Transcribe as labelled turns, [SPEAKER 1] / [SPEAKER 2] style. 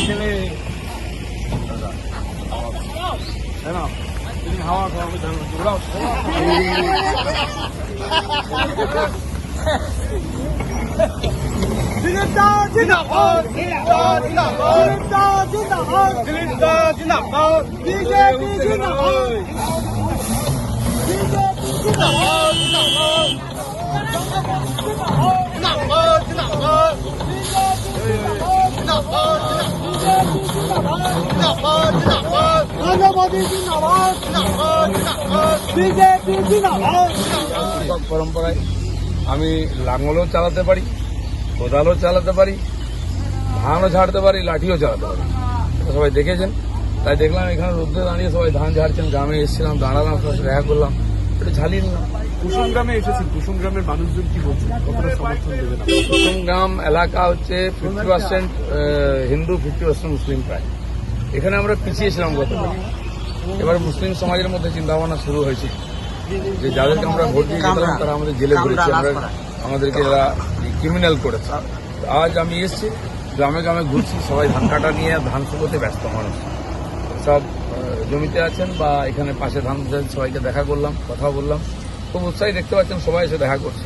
[SPEAKER 1] ছেলে হাওয়া খাওয়াবে দৌড়াও পরম্পরায় আমি লাঙলও চালাতে পারি, কোদালও চালাতে পারি, ধানও ঝাড়তে পারি, লাঠিও চালাতে পারি। সবাই দেখেছেন, তাই দেখলাম এখানে রোদ্রে দাঁড়িয়ে সবাই ধান ঝাড়ছেন। গ্রামে এসেছিলাম, দাঁড়ালাম, সবার সাথে দেখা করলাম, একটু ঝালিয়ে নিলাম।
[SPEAKER 2] কুসুম গ্রামে এসেছেন, কুসুম গ্রামের মানুষজন কি বলছেন, কতটা সমর্থন দেবেন?
[SPEAKER 1] কুসুম গ্রাম এলাকা হচ্ছে 50% হিন্দু, 50% মুসলিম প্রায়। এখানে আমরা পিছিয়েছিলাম গতবার। এবার মুসলিম সমাজের মধ্যে চিন্তাভাবনা শুরু হয়েছে যে যাদেরকে আমরা ভোট দিয়ে দিলাম তারা আমাদের জেলে ভরেছে, আমাদেরকে এরা ক্রিমিনাল করেছে। আজ আমি এসেছি, গ্রামে গ্রামে ঘুরছি, সবাই ধান কাটা নিয়ে ধান শুকোতে ব্যস্ত মানুষ সব জমিতে আছেন বা এখানে পাশে ধান সবাইকে দেখা করলাম, কথা বললাম, খুব উৎসাহী দেখতে পাচ্ছেন, সবাই এসে দেখা করছে।